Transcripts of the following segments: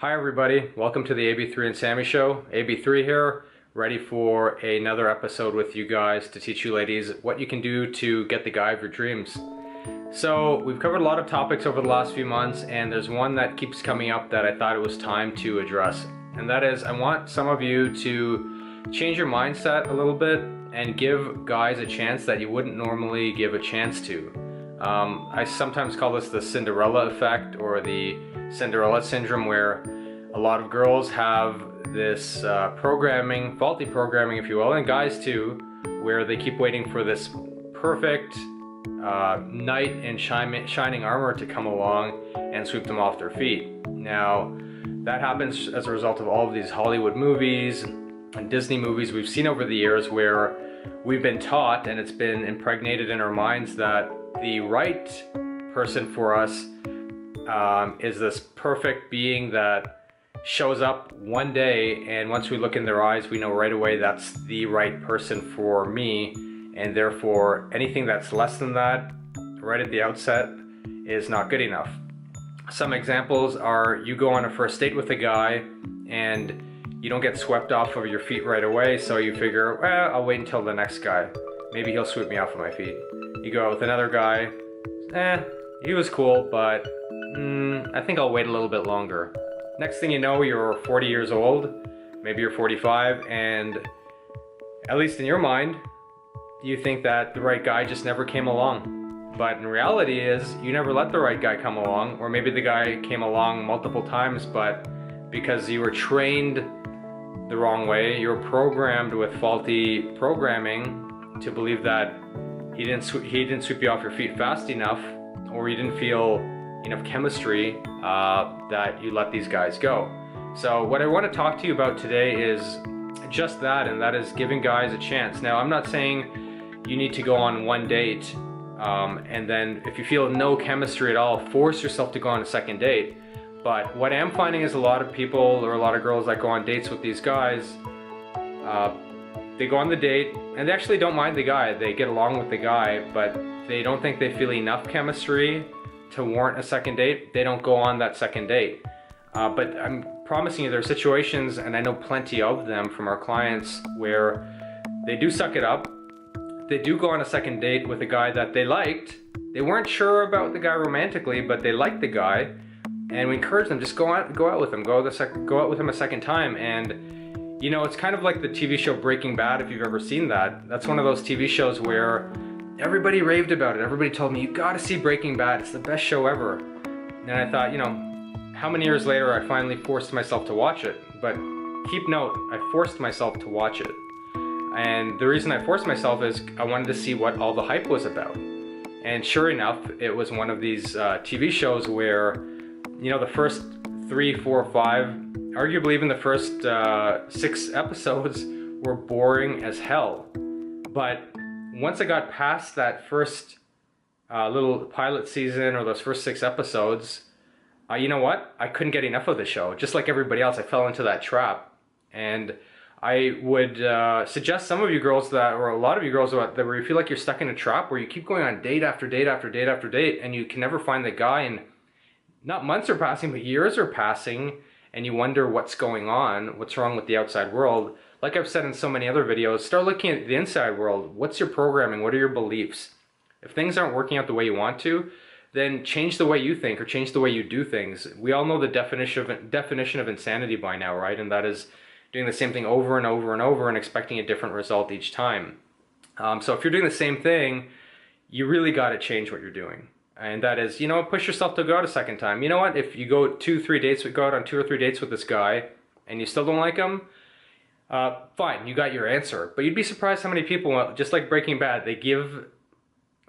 Hi everybody, welcome to the AB3 and Sammy Show. AB3 here, ready for another episode with you guys to teach you ladies what you can do to get the guy of your dreams. So we've covered a lot of topics over the last few months, and there's one that keeps coming up that I thought it was time to address. And that is, I want some of you to change your mindset a little bit and give guys a chance that you wouldn't normally give a chance to. I sometimes call this the Cinderella effect or the Cinderella syndrome, where a lot of girls have this faulty programming, if you will, and guys too, where they keep waiting for this perfect knight in shining armor to come along and sweep them off their feet. Now, that happens as a result of all of these Hollywood movies and Disney movies we've seen over the years, where we've been taught, and it's been impregnated in our minds, that the right person for us is this perfect being that shows up one day, and once we look in their eyes, we know right away that's the right person for me, and therefore anything that's less than that right at the outset is not good enough. Some examples are, you go on a first date with a guy and you don't get swept off of your feet right away, so you figure, well, I'll wait until the next guy. Maybe he'll sweep me off of my feet. You go out with another guy, he was cool, but I think I'll wait a little bit longer. Next thing you know, you're 40 years old, maybe you're 45, and at least in your mind, you think that the right guy just never came along. But in reality is, you never let the right guy come along, or maybe the guy came along multiple times, but because you were trained the wrong way, you were programmed with faulty programming to believe that he didn't sweep you off your feet fast enough, or you didn't feel enough chemistry that you let these guys go. So what I want to talk to you about today is just that, and that is giving guys a chance. Now, I'm not saying you need to go on one date and then if you feel no chemistry at all, force yourself to go on a second date. But what I am finding is a lot of people, or a lot of girls that go on dates with these guys, they go on the date and they actually don't mind the guy. They get along with the guy, but they don't think they feel enough chemistry to warrant a second date. They don't go on that second date. But I'm promising you, there are situations, and I know plenty of them from our clients, where they do suck it up. They do go on a second date with a guy that they liked. They weren't sure about the guy romantically, but they liked the guy. And we encourage them, just go out with him, go out with him a second time. And you know, it's kind of like the TV show Breaking Bad, if you've ever seen that. That's one of those TV shows where everybody raved about it. Everybody told me, you gotta see Breaking Bad, it's the best show ever. And I thought, you know, how many years later I finally forced myself to watch it. But keep note, I forced myself to watch it. And the reason I forced myself is I wanted to see what all the hype was about. And sure enough, it was one of these TV shows where, you know, the first 3, 4, 5, arguably even the first 6 episodes were boring as hell. But once I got past that first little pilot season, or those first 6 episodes, you know what? I couldn't get enough of the show. Just like everybody else, I fell into that trap. And I would suggest some of you girls that, or a lot of you girls that, where you feel like you're stuck in a trap, where you keep going on date after date after date after date, and you can never find the guy, and not months are passing, but years are passing, and you wonder what's going on, what's wrong with the outside world. Like I've said in so many other videos, start looking at the inside world. What's your programming? What are your beliefs? If things aren't working out the way you want to, then change the way you think, or change the way you do things. We all know the definition of insanity by now, right? And that is doing the same thing over and over and over and expecting a different result each time. So if you're doing the same thing, you really got to change what you're doing. And that is, you know, push yourself to go out a second time. You know what? If you go out on 2 or 3 dates with this guy and you still don't like him, fine, you got your answer. But you'd be surprised how many people, just like Breaking Bad, they give,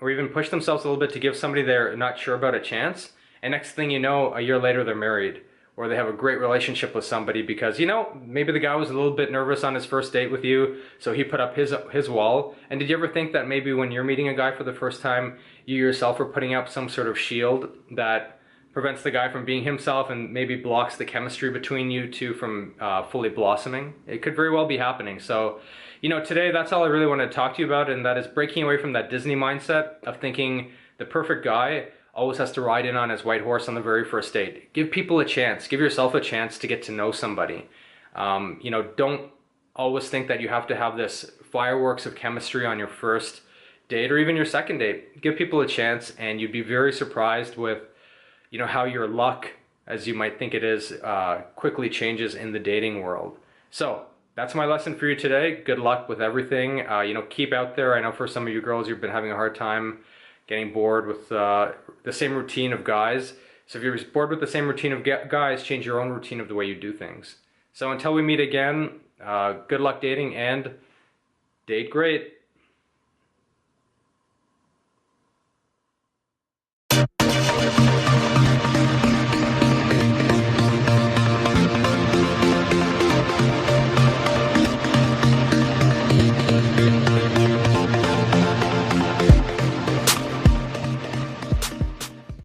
or even push themselves a little bit to give somebody they're not sure about a chance. And next thing you know, a year later, they're married. Or they have a great relationship with somebody because, you know, maybe the guy was a little bit nervous on his first date with you, so he put up his wall. And did you ever think that maybe when you're meeting a guy for the first time, you yourself are putting up some sort of shield that prevents the guy from being himself and maybe blocks the chemistry between you two from fully blossoming? It could very well be happening. So, you know, today that's all I really want to talk to you about, and that is breaking away from that Disney mindset of thinking the perfect guy always has to ride in on his white horse on the very first date. Give people a chance. Give yourself a chance to get to know somebody. Don't always think that you have to have this fireworks of chemistry on your first date or even your second date. Give people a chance, and you'd be very surprised with, how your luck, as you might think it is, quickly changes in the dating world. So that's my lesson for you today. Good luck with everything. Keep out there. I know for some of you girls, you've been having a hard time getting bored with the same routine of guys. So if you're bored with the same routine of guys, change your own routine of the way you do things. So until we meet again, good luck dating and date great.